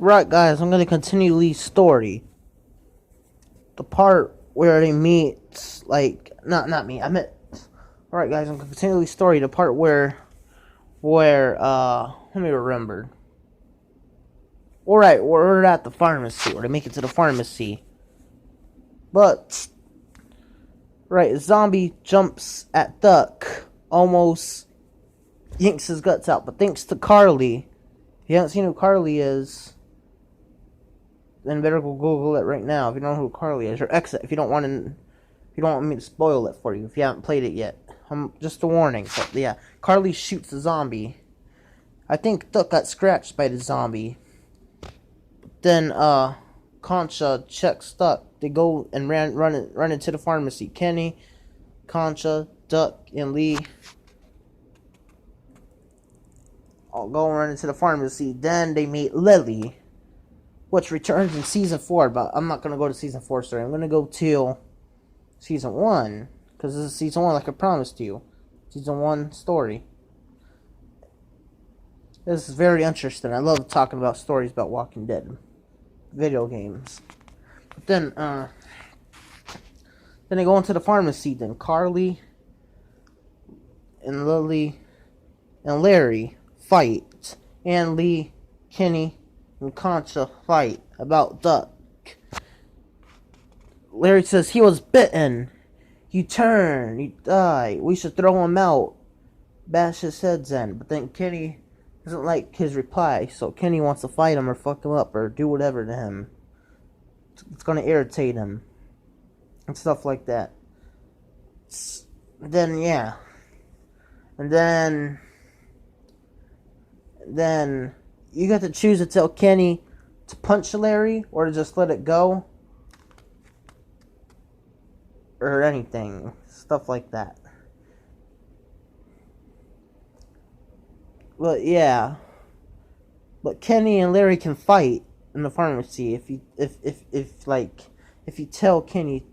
Right, guys, I'm gonna continue Lee's story. The part where they meet, like, not me. I meant. Alright, guys, I'm gonna continue Lee's story. The part let me remember. Alright, we're at the pharmacy, or they make it to the pharmacy. But, right, a zombie jumps at Duck, almost yanks his guts out. But thanks to Carly, if you haven't seen who Carly is, then better go Google it right now. If you don't know who Carly is, or exit if you don't want me to spoil it for you if you haven't played it yet. Just a warning. So yeah, Carly shoots the zombie. I think Duck got scratched by the zombie. Then Concha checks Duck. They go and run into the pharmacy. Kenny, Concha, Duck, and Lee all go and run into the pharmacy. Then they meet Lily, which returns in season 4. But I'm not gonna go to season 4 story. I'm gonna go to season 1 because this is season 1, like I promised you. Season 1 story. This is very interesting. I love talking about stories about Walking Dead video games. But then they go into the pharmacy. Then Carly and Lily and Larry fight, and Lee, Kenny, and Concha fight about Duck. Larry says he was bitten. You turn, you die. We should throw him out. Bash his heads in. But then Kenny doesn't like his reply, so Kenny wants to fight him or fuck him up or do whatever to him. It's gonna irritate him and stuff like that. Then yeah, and then you got to choose to tell Kenny to punch Larry or to just let it go or anything, stuff like that. But yeah, but Kenny and Larry can fight in the pharmacy if you tell Kenny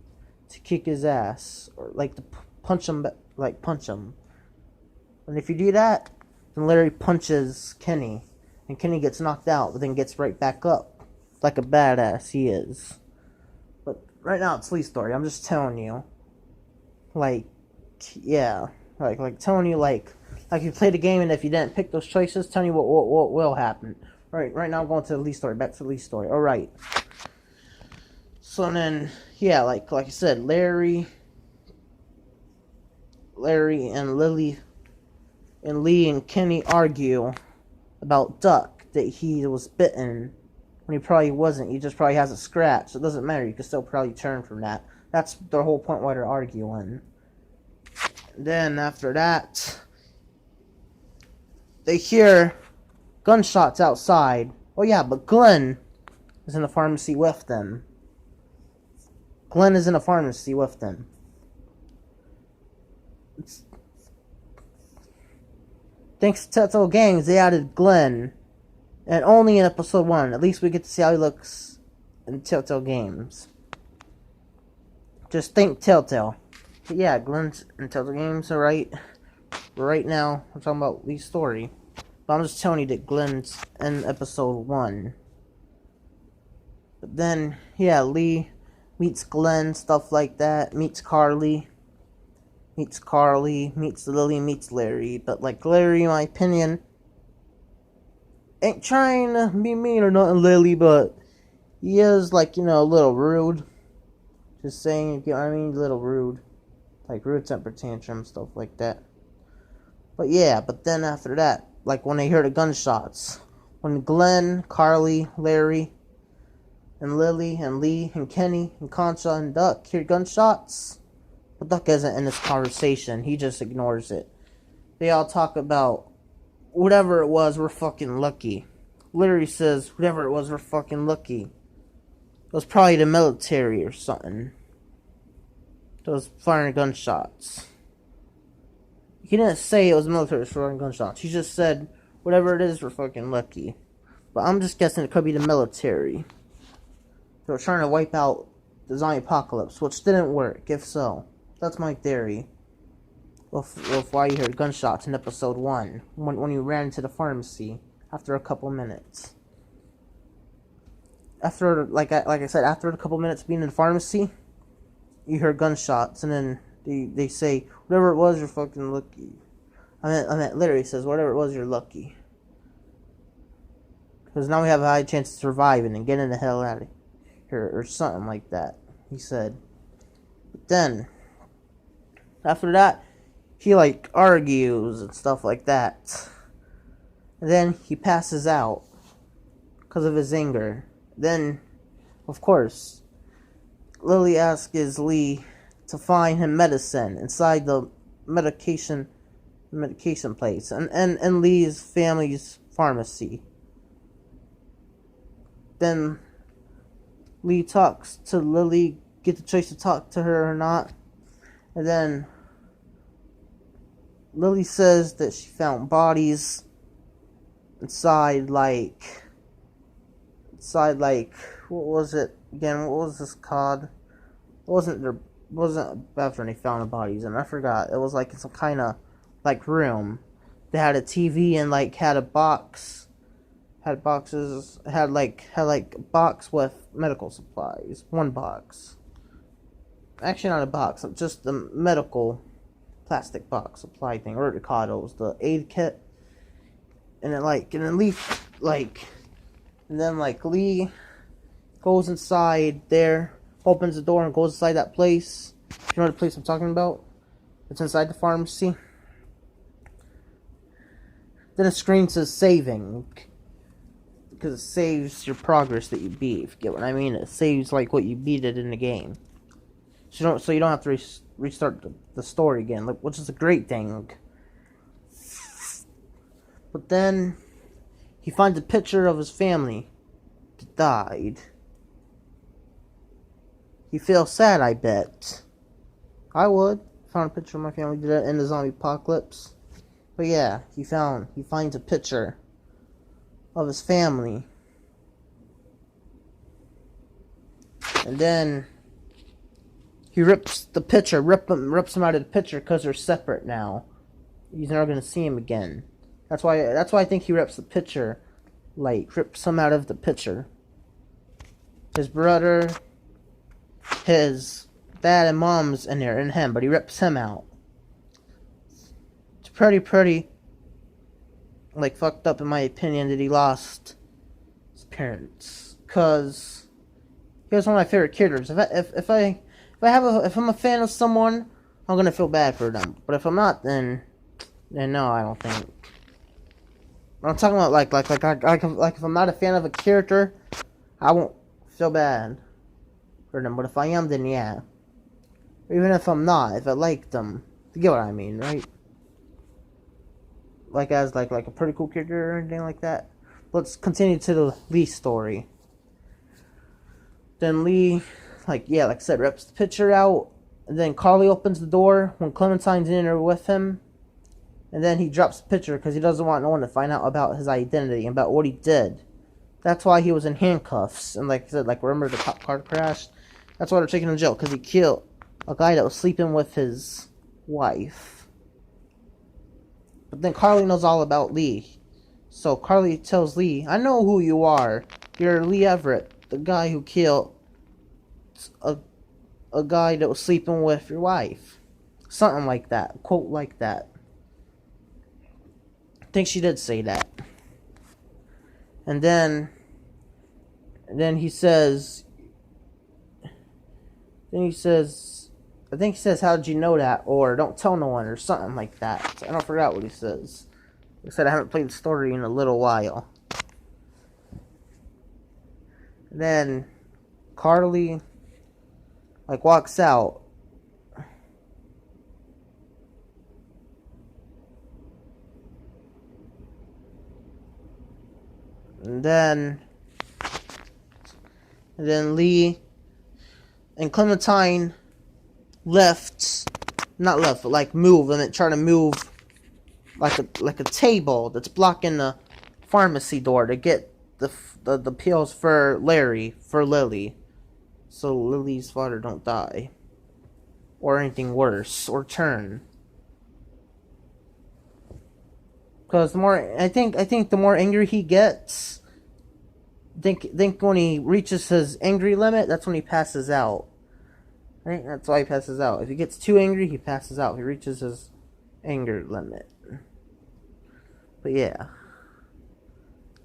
to kick his ass or like to punch him, and if you do that, then Larry punches Kenny and Kenny gets knocked out but then gets right back up like a badass he is. But right now it's Lee's story. I'm just telling you, like, yeah, like telling you like you played the game, and if you didn't pick those choices, telling you what will happen. Right now I'm going to the Lee story. Back to the Lee story. Alright. So then, yeah, like I said, Larry and Lily and Lee and Kenny argue about Duck, that he was bitten when he probably wasn't. He just probably has a scratch. It doesn't matter. You can still probably turn from that. That's the whole point why they're arguing. Then after that, they hear gunshots outside. Oh yeah, but Glenn is in the pharmacy with them. Thanks to Telltale Games, they added Glenn. And only in episode 1. At least we get to see how he looks in Telltale Games. Just think Telltale. But yeah, Glenn's in Telltale Games, alright. Right now, we're talking about Lee's story. But I'm just telling you that Glenn's in episode 1. But then, yeah, Lee meets Glenn, stuff like that. Meets Lily, meets Larry. But, like, Larry, in my opinion, ain't trying to be mean or nothing, Lily, but he is, like, a little rude. Just saying, you know what I mean? A little rude. Like, rude temper tantrum, stuff like that. But yeah, but then after that, like when they hear the gunshots, when Glenn, Carly, Larry, and Lily, and Lee, and Kenny, and Concha, and Duck hear gunshots, but Duck isn't in this conversation. He just ignores it. They all talk about whatever it was, we're fucking lucky. Larry says, whatever it was, we're fucking lucky. It was probably the military or something. Those firing gunshots. He didn't say it was military firing gunshots. He just said, whatever it is, we're fucking lucky. But I'm just guessing it could be the military. They were trying to wipe out the zombie apocalypse, which didn't work, if so. That's my theory. Of why you heard gunshots in episode 1, when you ran into the pharmacy after a couple minutes. after, like I said, after a couple minutes being in the pharmacy, you hear gunshots, and then they say, whatever it was, you're fucking lucky. I meant literally says, whatever it was, you're lucky. Because now we have a high chance of surviving and getting the hell out of here, or something like that, he said. But then, after that, he, like, argues and stuff like that. And then he passes out because of his anger. Then, of course, Lily asks Lee to find him medicine inside the medication place and Lee's family's pharmacy. Then Lee talks to Lily, get the choice to talk to her or not. And then Lily says that she found bodies inside like, what was it again? What was this called? Wasn't a bathroom they found the bodies in. I forgot. It was like some kind of like room. They had a TV and like had a box. Had boxes. Had like a box with medical supplies. One box. Actually, not a box. Just the medical plastic box supply thing. Or what they call it. It was the aid kit. And then Lee goes inside there, opens the door and goes inside that place. You know the place I'm talking about? It's inside the pharmacy. Then a screen says saving, because it saves your progress that you beat. If you get what I mean? It saves like what you beat it in the game. So you don't have to restart the story again, which is a great thing. But then he finds a picture of his family that died. He feels sad, I bet. I would. Found a picture of my family dead in the zombie apocalypse. But yeah, he finds a picture of his family. And then he rips the picture, rips them out of the picture because they're separate now. He's never gonna see him again. That's why I think he rips the picture, like rips him out of the picture. His brother, his dad and mom's in there and him, but he rips him out. It's pretty like fucked up in my opinion that he lost his parents, cause he was one of my favorite characters. If I'm a fan of someone, I'm gonna feel bad for them. But if I'm not, then no, I don't think. I'm talking about like if I'm not a fan of a character, I won't feel bad for them. But if I am, then yeah. Even if I'm not, if I like them, you get what I mean, right? Like as like a pretty cool character or anything like that. Let's continue to the Lee story. Then Lee, like I said, rips the picture out. And then Carly opens the door when Clementine's in there with him. And then he drops the picture because he doesn't want no one to find out about his identity and about what he did. That's why he was in handcuffs. And like I said, remember the cop car crash? That's why they're taking him to jail, because he killed a guy that was sleeping with his wife. But then Carly knows all about Lee. So Carly tells Lee, I know who you are. You're Lee Everett, the guy who killed a guy that was sleeping with your wife. Something like that. A quote like that. I think she did say that. And then he says, I think he says, how did you know that? Or don't tell no one, or something like that. I don't forget what he says. He said, I haven't played the story in a little while. And then Carly walks out. And then Lee and Clementine move, and then try to move like a table that's blocking the pharmacy door to get the pills for Lily, so Lily's father don't die or anything worse or turn. Because I think the more angry he gets, think when he reaches his angry limit, that's when he passes out. I think that's why he passes out. If he gets too angry, he passes out. He reaches his anger limit. But yeah.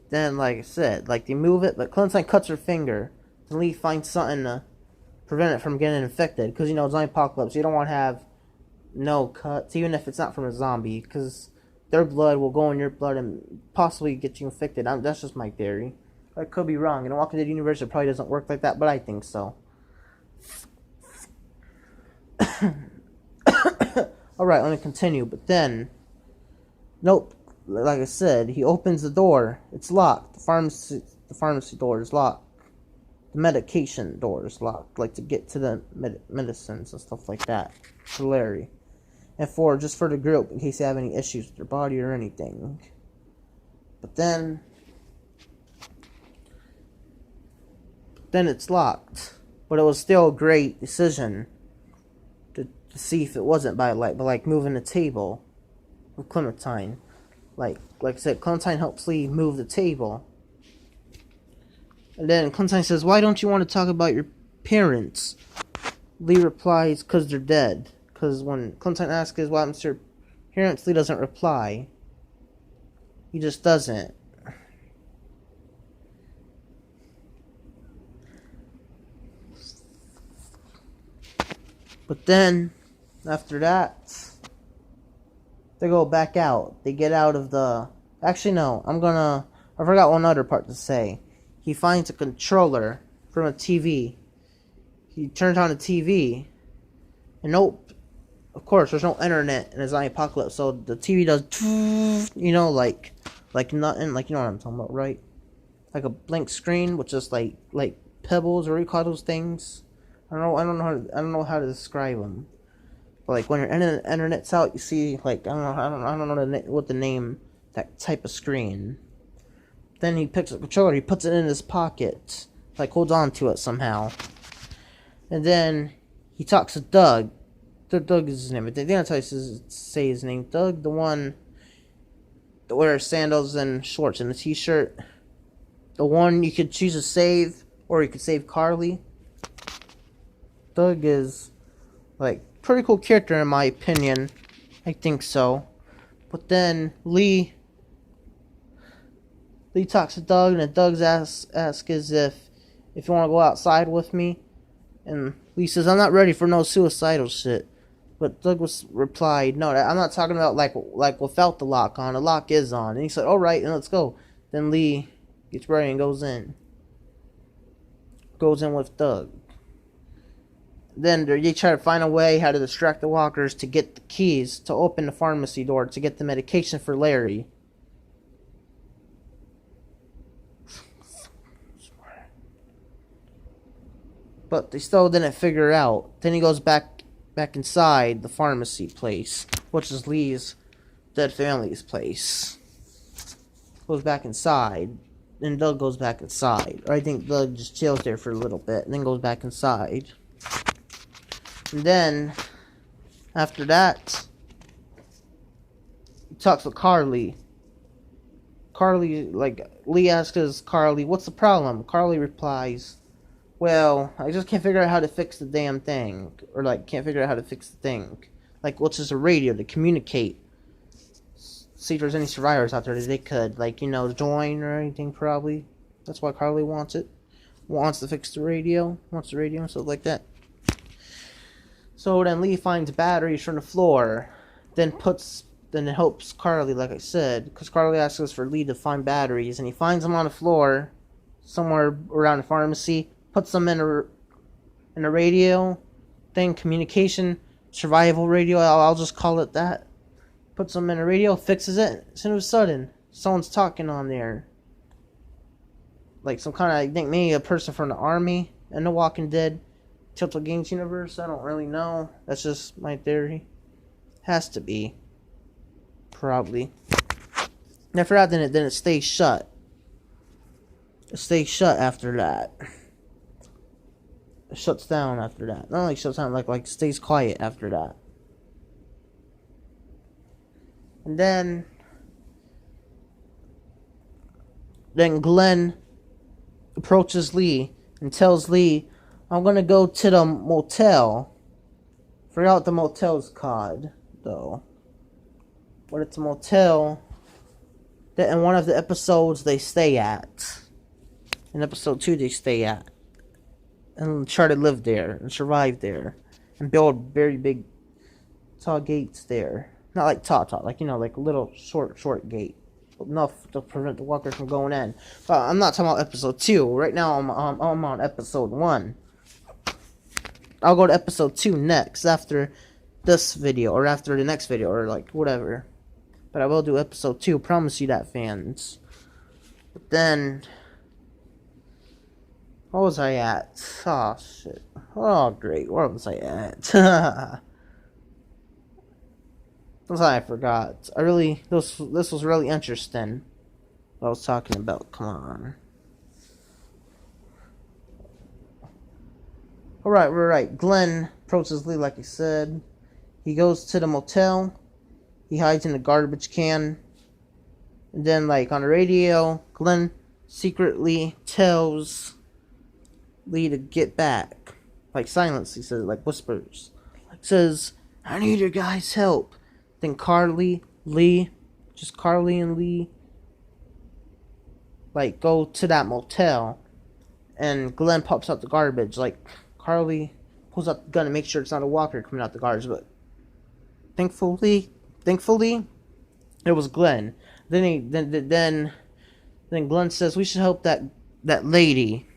Then, like I said, like they move it, but Clementine cuts her finger. And Lee finds something to prevent it from getting infected. Because, you know, zombie apocalypse, you don't want to have no cuts, even if it's not from a zombie. Because their blood will go in your blood and possibly get you infected. That's just my theory. I could be wrong. In a Walking Dead universe, it probably doesn't work like that, but I think so. Alright, let me continue. But then, nope. Like I said, he opens the door. It's locked. The pharmacy door is locked. The medication door is locked. Like to get to the medicines and stuff like that. For Larry. And just for the group, in case they have any issues with their body or anything. But then it's locked. But it was still a great decision to see if it wasn't by light, but like moving the table with Clementine. Like I said, Clementine helps Lee move the table. And then Clementine says, "Why don't you want to talk about your parents?" Lee replies, "'Cause they're dead." Because when Clementine asks what happens to your parents, Lee doesn't reply. He just doesn't. But then, after that, they go back out. They get out of the... Actually, no. I forgot one other part to say. He finds a controller from a TV. He turns on the TV. And nope. Of course, there's no internet in a zombie apocalypse. So the TV does... You know, like nothing. Like, you know what I'm talking about, right? Like a blank screen with just like pebbles, or what do you call those things? I don't know how to describe them. But like when your internet's out, you see like I don't know what the name, that type of screen. Then he picks up the controller, he puts it in his pocket, like holds on to it somehow. And then he talks to Doug. Doug is his name. They don't say his name. Doug, the one that wears sandals and shorts and a t-shirt. The one you could choose to save, or you could save Carly. Doug is like pretty cool character in my opinion. I think so. But then Lee talks to Doug, and then Doug asks if you want to go outside with me. And Lee says, "I'm not ready for no suicidal shit." But Doug replied, "No, I'm not talking about like without the lock on. The lock is on." And he said, "Alright, and let's go." Then Lee gets ready and goes in. Goes in with Doug. Then they try to find a way how to distract the walkers to get the keys to open the pharmacy door to get the medication for Larry. But they still didn't figure it out. Then he goes back inside the pharmacy place, which is Lee's dead family's place. Goes back inside. Then Doug goes back inside. Or I think Doug just chills there for a little bit and then goes back inside. And then, after that, he talks with Carly. Lee asks Carly, "What's the problem?" Carly replies, "Well, I just can't figure out how to fix the damn thing." Or, can't figure out how to fix the thing. What's just a radio to communicate. See if there's any survivors out there that they could, join or anything, probably. That's why Carly wants it. Wants to fix the radio. Wants the radio and stuff like that. So then Lee finds batteries from the floor, then it helps Carly, like I said, because Carly asks us for Lee to find batteries, and he finds them on the floor, somewhere around the pharmacy, puts them in a radio thing, communication, survival radio, I'll just call it that. Puts them in a radio, fixes it, and all of a sudden, someone's talking on there. Like some kind of, I think maybe a person from the army and The Walking Dead. Telltale Games universe, I don't really know. That's just my theory. Has to be. Probably. And after that, then it stays shut. It stays shut after that. It shuts down after that. Not like shuts down, like stays quiet after that. And then Glenn approaches Lee and tells Lee, I'm gonna go to the motel. Forgot what the motel's called, though. But it's a motel that in one of the episodes they stay at. In episode 2 they stay at. And try to live there and survive there. And build very big tall gates there. Not like tall, like, like a little short gate. Enough to prevent the walkers from going in. But I'm not talking about episode 2. Right now I'm on episode 1. I'll go to episode 2 next, after this video, or after the next video, or like whatever. But I will do episode 2, promise you that, fans. But then, what was I at? Oh shit. Oh great, where was I at? That's what I forgot. This was really interesting. What I was talking about, come on. Alright. Glenn approaches Lee like I said. He goes to the motel. He hides in the garbage can. And then, like, on the radio, Glenn secretly tells Lee to get back. Like, silence, he says, like, whispers. Says, I need your guys' help. Then Carly and Lee, like, go to that motel. And Glenn pops out the garbage, like, Carly pulls out the gun to make sure it's not a walker coming out the garbage, but thankfully, it was Glenn. Then Glenn says we should help that lady,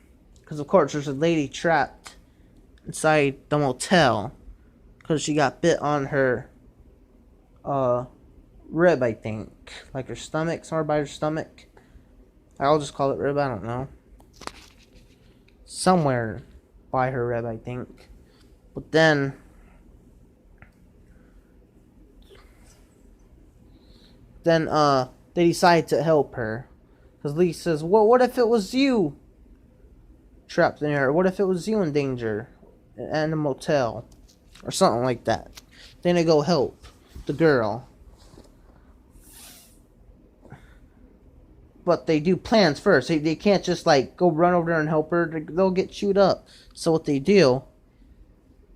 because of course there's a lady trapped inside the motel because she got bit on her rib, I think, like her stomach, somewhere by her stomach. I'll just call it rib. I don't know. Somewhere by her rib, I think. But then they decide to help her. Because Lee says, well, what if it was you trapped in here? What if it was you in danger in a motel? Or something like that. Then they go help the girl. But they do plans first. They can't just, like, go run over there and help her. They'll get chewed up. So what they do,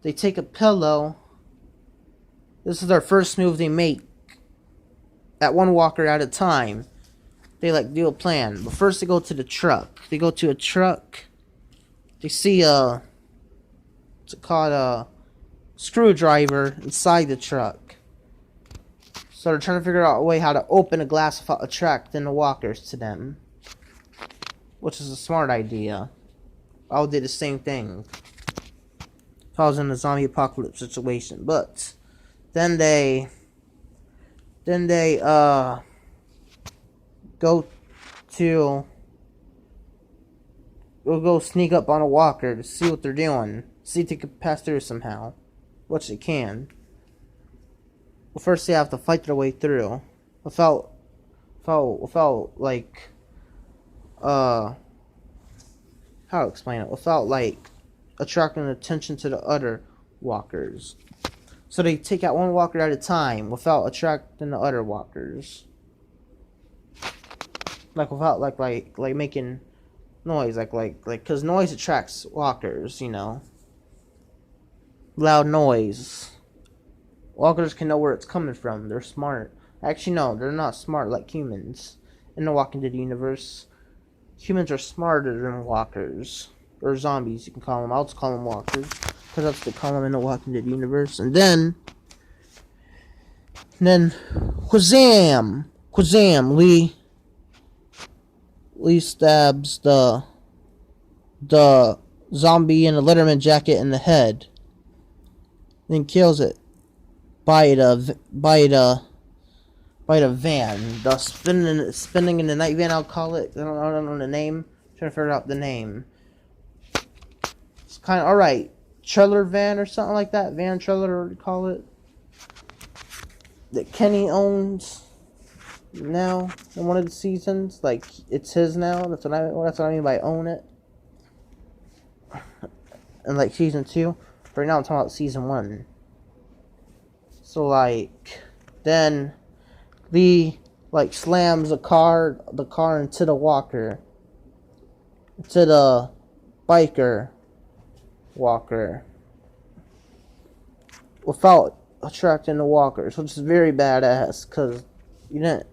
they take a pillow. This is their first move they make. At one walker at a time. They, like, do a plan. But first they go to the truck. They go to a truck. They see what's it called, a screwdriver inside the truck. So they're trying to figure out a way how to open a glass without attracting the walkers to them. Which is a smart idea. I would do the same thing if I was in a zombie apocalypse situation. But then they go sneak up on a walker to see what they're doing. See if they can pass through somehow. Which they can. Well, first they have to fight their way through. Without like, how to explain it? Without, like, attracting attention to the other walkers. So they take out one walker at a time without attracting the other walkers. Like, without, like making noise. Like, because noise attracts walkers, you know. Loud noise. Walkers can know where it's coming from. They're smart. Actually, no, they're not smart like humans. In the Walking Dead universe, humans are smarter than walkers. Or zombies, you can call them. I'll just call them walkers. Because that's what they call them in the Walking Dead universe. And then Quazam, Lee stabs the zombie in a Letterman jacket in the head. Then kills it. By the van, the spinning in the night van, I'll call it. I don't know the name. I'm trying to figure out the name. It's kind of alright. Trailer van or something like that. Van trailer, what do you call it? That Kenny owns now in one of the seasons. Like, it's his now. That's what I mean by own it. And like season 2. Right now I'm talking about season 1. So, like, then Lee, like, slams the car into the walker. to the biker walker without attracting the walkers, which is very badass because you didn't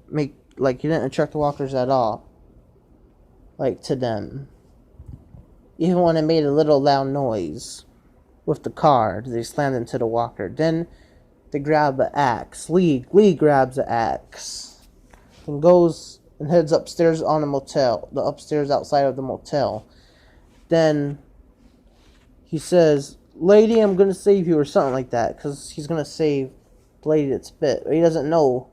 attract the walkers at all, like to them. Even when it made a little loud noise with the car, they slammed into the walker. Then they grab an axe. Lee grabs an axe and goes and heads upstairs on the motel, the upstairs outside of the motel. Then he says, "Lady, I'm gonna save you," or something like that, because he's gonna save the lady that's bit. He doesn't know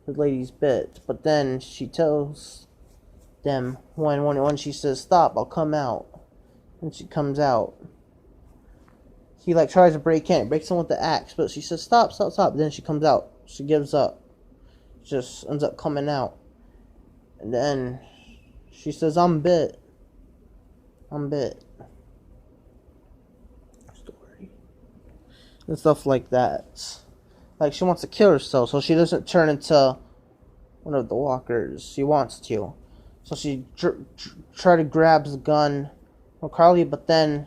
the lady's bit, but then she tells them when she says, "Stop, I'll come out," and she comes out. He tries to break in, breaks in with the axe, but she says, "Stop, stop, stop." Then she comes out. She gives up. Just ends up coming out, and then she says, "I'm bit. I'm bit." Story and stuff like that. Like she wants to kill herself, so she doesn't turn into one of the walkers. She wants to, so she try to grab the gun from Carly, but then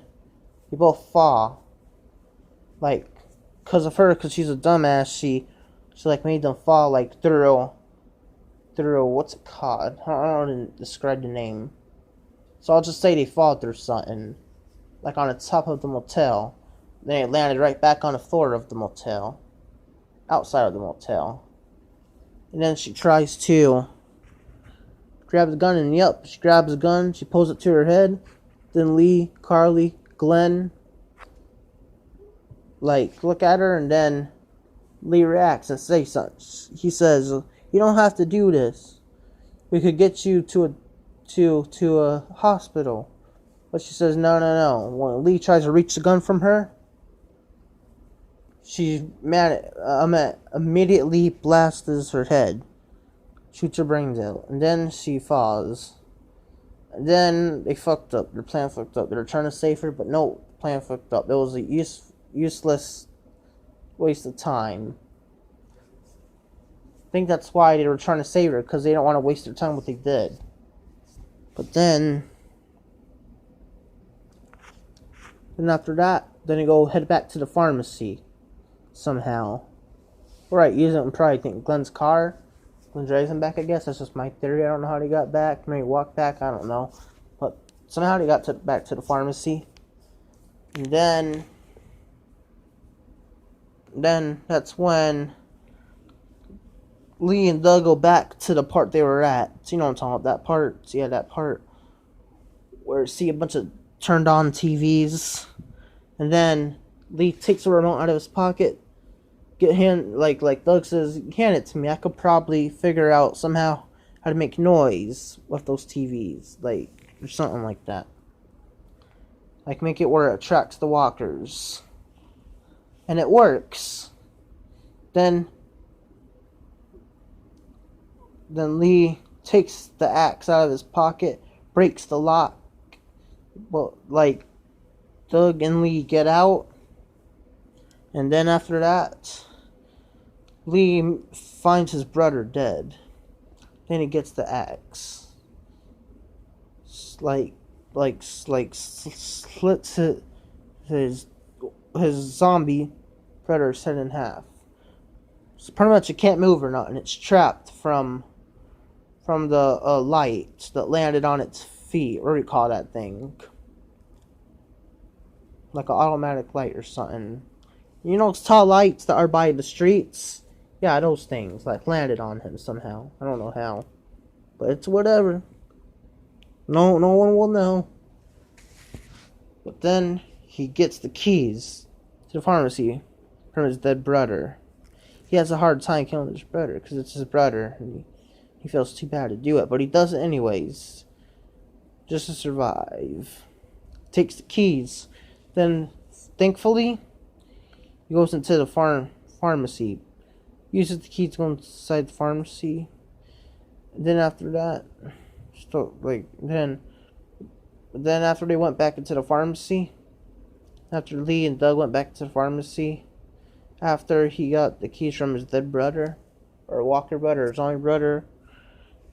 they both fall. Like, because she's a dumbass, she made them fall through what's it called? I don't know how to describe the name. So I'll just say they fall through something, like on the top of the motel. Then it landed right back on the floor of the motel, outside of the motel. And then she tries to grab the gun, and yep, she grabs the gun, she pulls it to her head. Then Lee, Carly, Glenn, look at her, and then Lee reacts and says something. He says, "You don't have to do this. We could get you to a hospital." But she says, "No, no, no." When Lee tries to reach the gun from her, she's mad immediately blasts her head, shoots her brains out, and then she falls. And then they fucked up. Their plan fucked up. They were trying to save her, but no, plan fucked up. It was a useless waste of time. I think that's why they were trying to save her, because they don't want to waste their time what they did. But then after that, then they go head back to the pharmacy somehow. Right, you don't probably think Glenn's car. Glenn drives him back, I guess. That's just my theory. I don't know how they got back. Maybe walked back. I don't know. But somehow they got back to the pharmacy. And then that's when Lee and Doug go back to the part they were at. So you know what I'm talking about, that part. So yeah, that part where you see a bunch of turned on TVs. And then Lee takes the remote out of his pocket. Like Doug says, "Hand it to me. I could probably figure out somehow how to make noise with those TVs, or something like that. Like make it where it attracts the walkers." And it works. Then Lee takes the axe out of his pocket, breaks the lock. Well, Doug and Lee get out. And then after that, Lee finds his brother dead. Then he gets the axe. Slits his zombie predator's head in half. So pretty much it can't move or nothing. It's trapped from the light that landed on its feet. What do you call that thing? Like an automatic light or something. You know those tall lights that are by the streets? Yeah, those things landed on him somehow. I don't know how, but it's whatever. No one will know. But then he gets the keys to the pharmacy from his dead brother. He has a hard time killing his brother because it's his brother, and he feels too bad to do it, but he does it anyways, just to survive. Takes the keys. Then, thankfully, he goes into the pharmacy. Uses the keys to go inside the pharmacy. And then after that, then after they went back into the pharmacy, after Lee and Doug went back to the pharmacy, after he got the keys from his dead brother, or Walker brother, or zombie brother,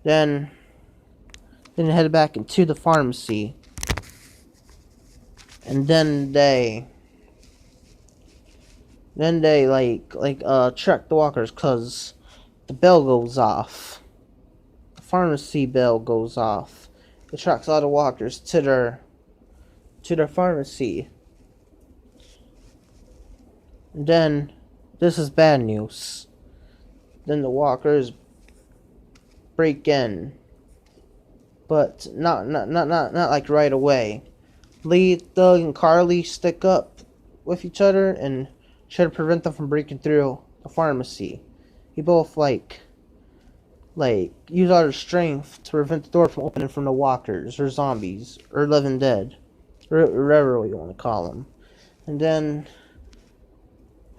then headed back into the pharmacy. and then they track the walkers, cause the bell goes off. The pharmacy bell goes off. It tracks all the walkers to their pharmacy. And then this is bad news. Then the walkers break in, but not like right away. Lee, Doug, and Carly stick up with each other and try to prevent them from breaking through the pharmacy. They both like use all their strength to prevent the door from opening from the walkers or zombies or living dead, or whatever you want to call them. And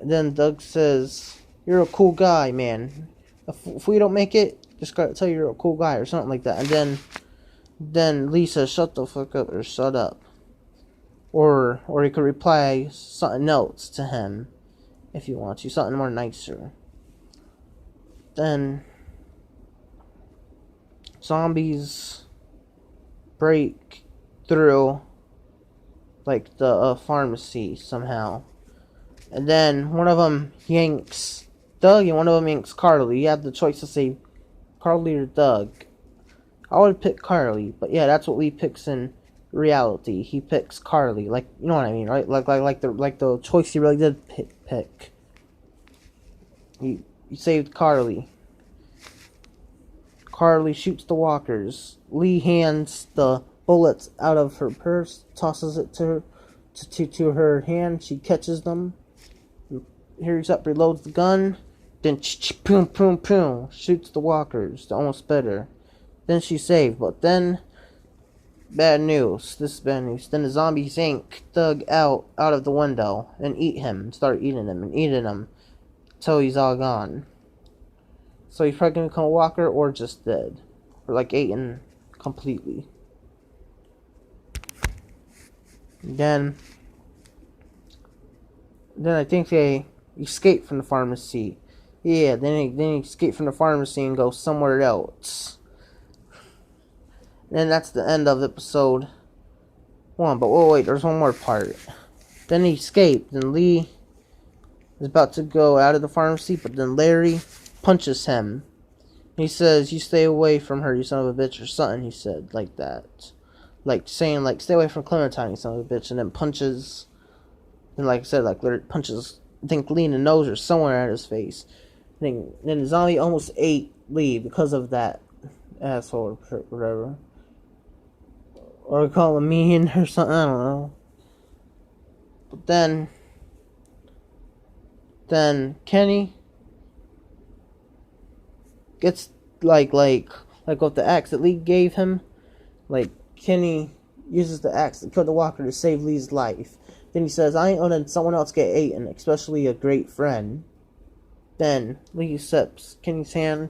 then Doug says, "You're a cool guy, man. If we don't make it, just gotta tell you you're a cool guy," or something like that. And then Lee says, "Shut the fuck up," or "Shut up." Or he could reply something else to him if you want to, something more nicer. Then zombies break through like the pharmacy somehow, and then one of them yanks Doug and one of them yanks Carly. You have the choice to say Carly or Doug. I would pick Carly, but yeah, that's what Lee picks in reality. He picks Carly, like, you know what I mean, right? Like the choice he really did pick. He saved Carly. Carly shoots the walkers. Lee hands the bullets out of her purse, tosses it to her hand. She catches them. Hurries up, reloads the gun. Then boom, boom, boom, shoots the walkers. Almost better. Then she's saved, but then bad news. This is bad news. Then the zombies yank Doug out of the window and eat him. Start eating him till he's all gone. So he's probably gonna become a walker or just dead, or like eaten completely. Then I think they escape from the pharmacy. Yeah, then they escape from the pharmacy and go somewhere else. And that's the end of episode 1. But wait, there's one more part. Then he escaped, and Lee is about to go out of the pharmacy, but then Larry punches him. He says, "You stay away from her, you son of a bitch," or something. He said like that, like saying like, "Stay away from Clementine, you son of a bitch," and then punches. And like I said, like Larry punches, I think Lee in the nose or somewhere at his face. Then the zombie almost ate Lee because of that asshole or whatever. Or call him mean or something, I don't know. But then Kenny gets like with the axe that Lee gave him. Like Kenny uses the axe to kill the walker to save Lee's life. Then he says, "I ain't letting someone else get eaten, especially a great friend." Then Lee accepts Kenny's hand.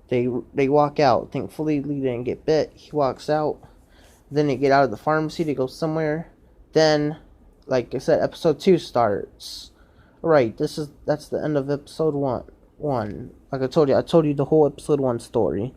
They walk out. Thankfully, Lee didn't get bit. He walks out. Then they get out of the pharmacy to go somewhere. Then, like I said, episode 2 starts. Right, that's the end of episode 1. Like I told you the whole episode 1 story.